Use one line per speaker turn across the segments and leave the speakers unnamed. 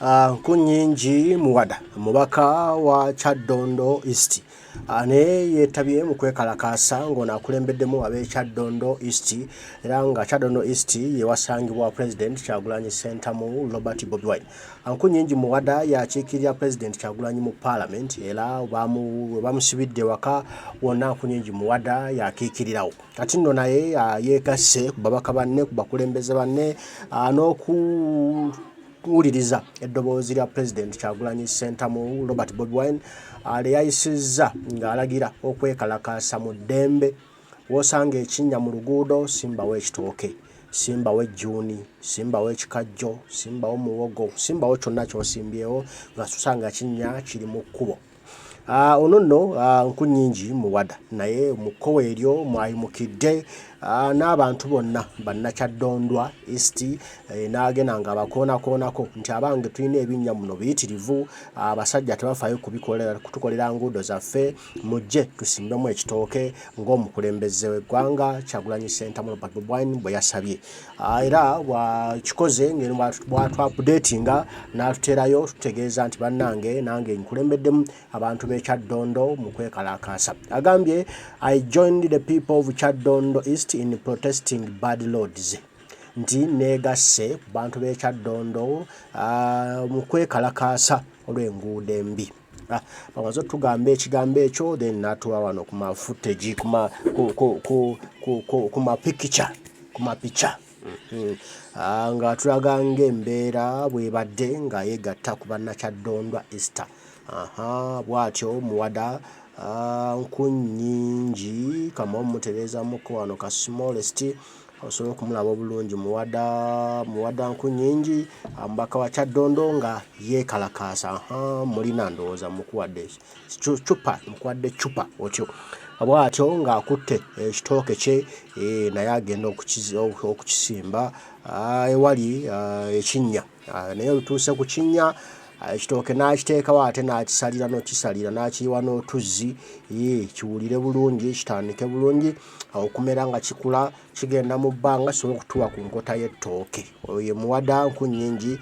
Nkunyinji Muwada mubaka wa Kyadondo East ne yetabye mu kwekalakasa ng'ono Akulembedemu Abe Kyadondo East era nga Kyadondo East ye wasangibwa President Kyagulanyi Ssentamu Robert Bobi Wine. Nkunyinji Muwada yakiikirira President Kyagulanyi mu Parliament era bamusibidde waka wonna Nkunyinji Muwada yakiikirirawo. Kati nno naye yeegasse ku babaka banne ku bakulembeze banne n'okuwuliriza eddoboozi lya President Kyagulanyi Ssentamu Robert Bobi Wine yayisizza ng'alagira okwekalakaasa mu ddembe w'osanga ekinnya mu luguudo simbawo ekitooke, simbawo ejjuuni, simbawo ekikajjo, simbawo muwogo, simbawo kyonna ky'osimbyewo nga susanga kinnya kiri mu kkubo. Ono nno Nkunyinji Muwada naye mu kkowe eryo mwayimukidde n'abantu bonna Bannakyaddondwa East n'agenda nga abakoonako nti abange tulina ebinnya muno biyitirivu, abasajja tebafaayo kutukolera nguudo zaffe, mujje tusimbemu ekitooke ng'omukulembeze w'eggwanga Kyagulanyi Ssentamu Robert Bobi Wine bwe yasabye. Era bwakikoze ngeno bwatwapudeetinga n'atuteerayo tutegeeza nti bannange nange nkulembeddemu abantu b'e Kyadondo mu kwekalakaasa. Agambye, I joined the people of Kyadondo East in protesting bad roads. Nti negasse ku bantu b'e Kyadondo mu kwekalakaasa olw'enguudo embi. Bawazo tugamba ekigambo ekyo then natuwa wano ku ma footage ku ma picha nga tulaga ng'embeera bw'ebadde nga yeegatta ku Bannakyaddondwa East. Bwatyo Muwada Nkunyinji kama omutereezamuko wano ka smallest osobola okumulaba obulungi Muwada Nkunyinji mbaka wa Kyadondo nga yeekalakaasa. Mulina ndowooza mukuwadde cupa otyo bwatyo ng'akutte ekitooke kye naye agenda okukisimba ewali ekinnya naye olutuuse ku kinnya ekitooke n'akiteekawo ate n'kisalira n'kiyiwa n'otuzzi kiwulire bulungi kitandike bulungi okumera nga kikula kigenda mu bbanga kisobola okutuwa ku nkota y'ettooke. Oyo ye Muwada Nkunyinji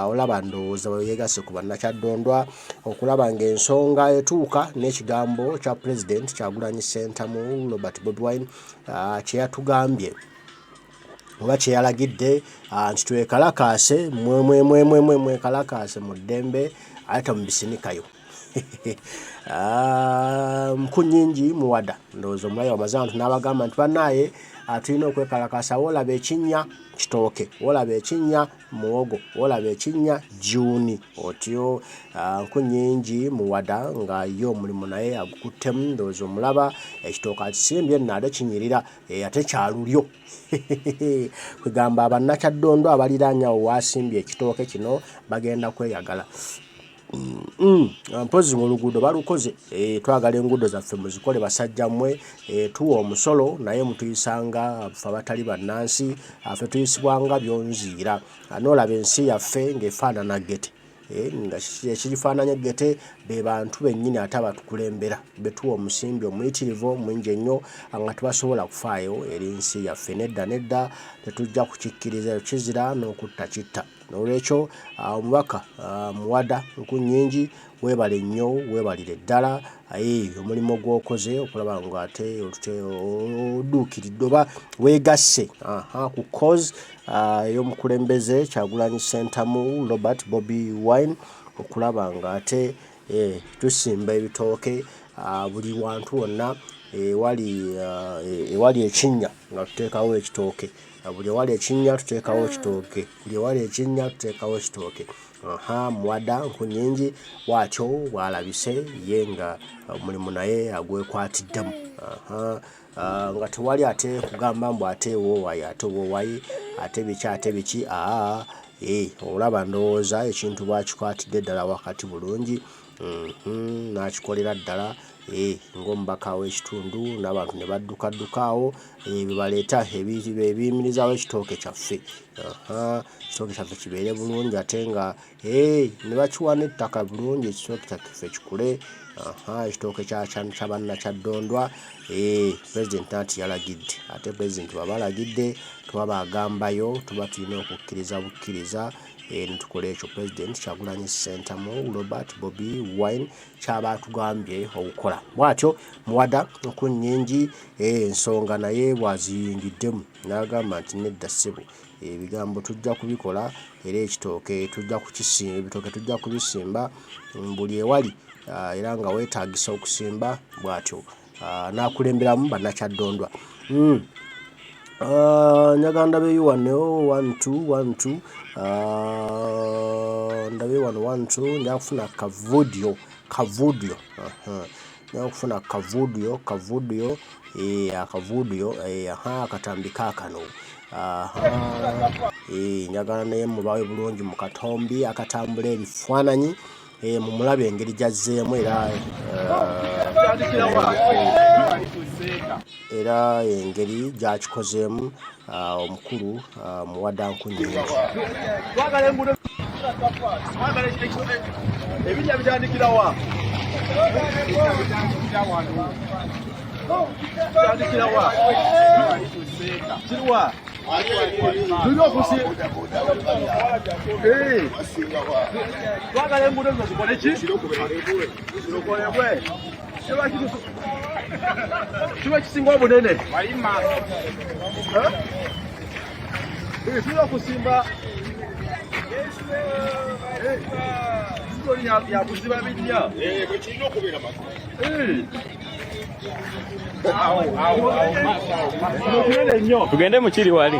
olaba ndowooza yeegasse ku Bannakyaddondwa okulaba ng'ensonga etuuka n'ekigambo kya President Kyagulanyi Ssentamu Robert Bobi Wine kye yatugambye oba kye yalagidde nti twekalakaase mwekalakaase mu ddembe ate mubisinikayo. Nkunyinji Muwada ndowooza omulayi wamaze abantu n'abagamba nti bannaaye tulina okwekalakaasa woolaba ekinnya kitooke, woolaba ekinnya muwogo, woolaba ekinnya jjuuni otyo. Nkunyinji Muwada nga ye omulimu naye agukuttemu ndowooza omulaba ekitooke akisimbye nnaade kinyirira ate kyalulyo. Kwegamba Bannakyaddondwa abaliraanyawo waasimbye ekitooke kino bagenda kweyagala. Mpozi ng'oluguudo balukoze twagala enguudo zaffe muzikole basajja mmwe tuwa omusolo naye mutuyisanga ffe abatali bannansi ffe tuyisibwanga byonziira n'olaba ensi yaffe ng'efaanana gete nga ekirifaananya gete be bantu bennyini ate abatukulembera betuwa omusimbi omuyitirivu omungi ennyo nga tebasobola kufaayo eri nsi yaffe. Nedda tetujja kukikkiriza kizira n'okutta kitta. Olwekyo omubaka Muwada Nkunyinji weebale nnyo weebalire ddala omulimu gw'okoze okulaba nga ate odduukiridde oba weegasse ku cause ey'omukulembeze Kyagulanyi Ssentamu Robert Bobi Wine okulaba nga ate tusimba ebitooke buli wantu wonna ewali ekinnya nga tuteekawo ekitooke. Buli ewali ekinnya tuteekawo ekitooke, buli ewali ekinnya tuteekawo ekitooke. Muwada Nkunyinji bw'atyo bw'alabise ye nga omulimu naye agwekwatiddemu nga tewali ate kugamba mbu ate ewoowayi ate biki olaba ndowooza ekintu bwakikwatidde ddala wakati bulungi n'akikolera ddala ng'omubaka w'ekitundu n'abantu ne baddukaddukaawo bye baleeta ebiyimirizaawo ekitooke kyaffe. Ekitooke kyaffe kibeere bulungi ate nga ne bakiwa n'ettaka bulungi ekitooke kyaffe kikule. Ekitooke kya Bannakyaddondwa President nti yalagidde ate President bw'aba alagidde tuba bagambayo tuba tulina okukkiriza bukkiriza nitukole ekyo President Kyagulanyi Ssentamu Robert Bobi Wine kyaba tugambye okukola. Bwatyo Muwada Nkunyinji ensonga naye bwaziyingiddemu n'agamba nti nedda ssebo ebigambo tujja kubikola era ekitooke tujja kukisimba, ebitooke tujja kubisimba buli ewali era nga weetaagisa okusimba bwatyo n'akulemberamu bannakyadondwa. Nyaganda be wano 12 ndabe wano 12 ndakufuna kavudio ndakufuna kavudio akavudio akatambika kano nyagala naye mubawe bulungi mu katombi akatambula ebifaananyi mumulabe engeri gyazzeemu era engeri gyakikozeemu omukulu Muwada Nkunyinji.
Ebijja bitandikirawa kirwa tulina twagala enguudo zino zikole ki zirokolebwe kiba kisinga obunene tulina okusimba yakuziba bijja
tugende mu kiri wali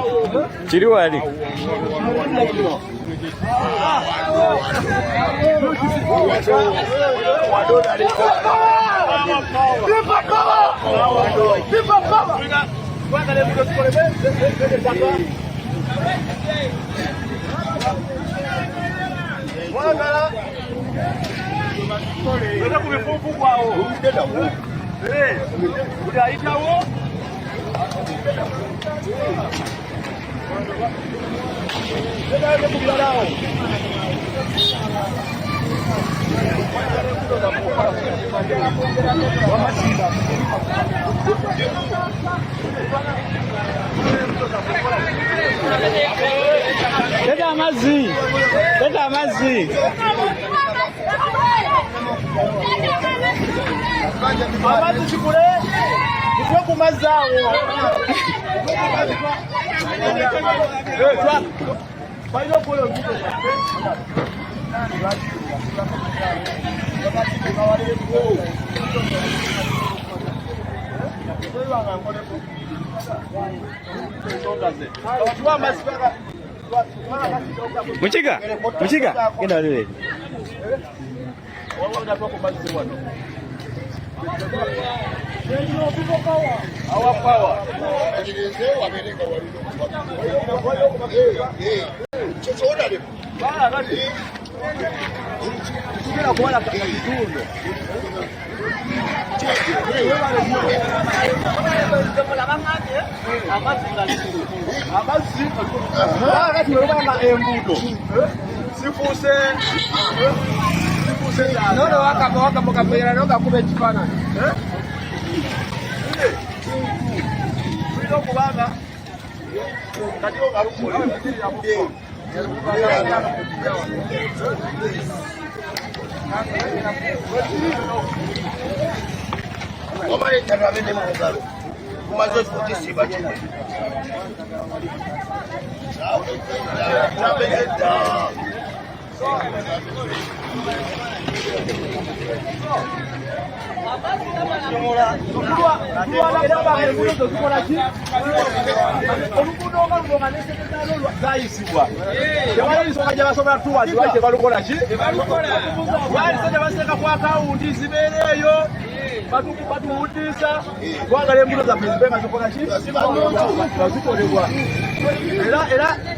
Leta amazzi.
Amazzi kikule kitwe ku mazzi awo balina okukola
Muchiga genda lele
our power.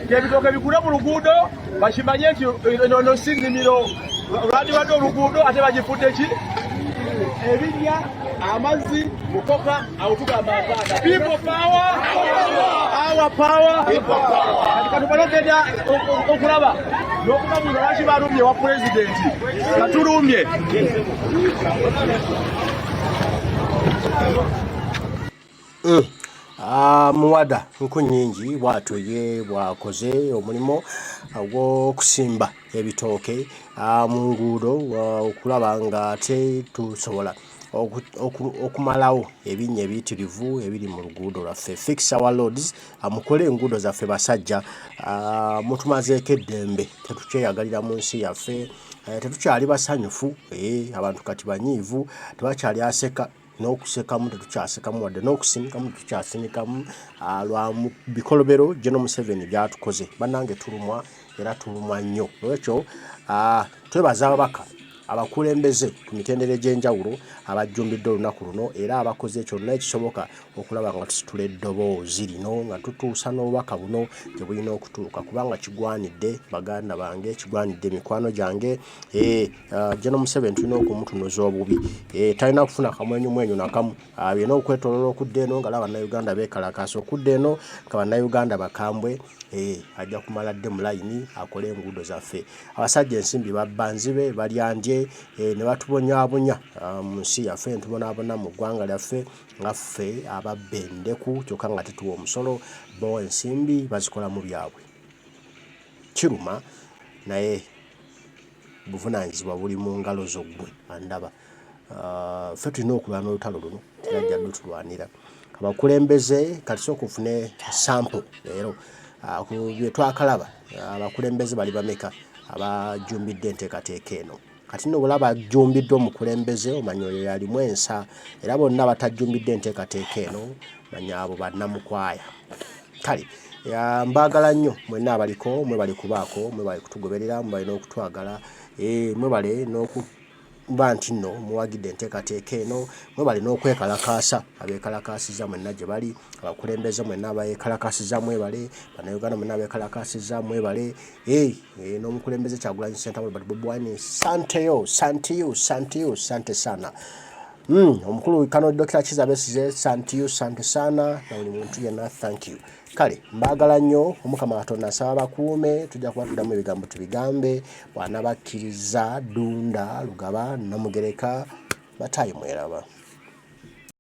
Ebitoke bikule mu luguudo bakimanye nti eno sinzimiro lwadi wadde oluguudo ate bagifudde ki ebinnya amazzi mukoka awo tugamba abaana people power our power kati balogenda okulaba n'okubabuuza lwaki balumye wa pulezidenti katulumye
Muwada Nkunyinji bwatyo ye bwakoze omulimu ogw'okusimba ebitooke mu nguudo okulaba nga ate tusobola okumalawo ebinnya ebiyitirivu ebiri mu luguudo lwaffe. Fix our roads, mukole enguudo zaffe basajja, mutumazeeko eddembe, tetukyeyagalira mu nsi yaffe, tetukyali basanyufu, abantu kati banyiivu, tebakyali aseka. N'okusekamu tetukyasekamu wadde n'okusinikamu tetukyasinikamu lwa bikolobero General Museveni byatukoze. Bannange tulumwa era tulumwa nnyo. Olwekyo twebaza ababaka abakulembeze ku mitendera egy'enjawulo abajjumbidde olunaku luno era abakoze ekyo kyonna ekisoboka okulaba nga tusitula eddoboozi lino nga tutuusa n'obubaka buno gye bulina okutuuka, kubanga kigwanidde baganda bange, kigwanidde mikwano gyange. General Museveni tulina okumutunuza obubi, talina kufuna kamwenyumwenyu nakamu. Byena okwetoloola okudda eno nga bannayuganda beekalakaasa okudda eno nga bannayuganda bakambwe. Ajja kumala dde mu layini akole enguudo zaffe. Abasajja ensimbi babba nzibe balyandye ne batubonyaabonya mu nsi yaffe, ntubonaabona mu ggwanga lyaffe nga ffe ababba endeku kyokka nga tetuwa omusolo, bo ensimbi bazikola mu byabwe. Kiruma naye buvunaanyizibwa buli mu ngalo zo ggwe andaba. Ffe tulina okulwana n'olutalo luno, terajja lutulwanira. Abakulembeze kati sooka ofune sample leero bye twakalaba, abakulembeze bali bameka abajjumbidde enteekateeka eno. Kati nno bulaba ajjumbiddwa omukulembeze omanya oyo yalimu ensa, era bonna abatajjumbidde enteekateeka eno manya abo bannamukwaya. Kale mbaagala nnyo mwenna abaliko, mwebale kubaako, mwebale kutugoberera, mwebale n'okutwagala, mwebale n'okuba nti nno muwagidde enteekateeka eno, mwebale n'okwekalakaasa, abeekalakaasiza mwenna gye bali, abakulembeze mwenna abeekalakaasiza mwebale, bannayuganda mwenna abeekalakaasiza mwebale, n'omukulembeze Kyagulanyi Ssentamu Bobi Wine, santeyo, sante sana. Omukulu Kano Dr. Kiza Besigye, sante sana, na buli muntu yenna thank you. Kale mbaagala nnyo, Omukama Katonda asaba bakuume, tujja kuba tuddamu ebigambo tubigambe, bw'anabakkiriza Dunda Lugaba Namugereka Batayi mweraba.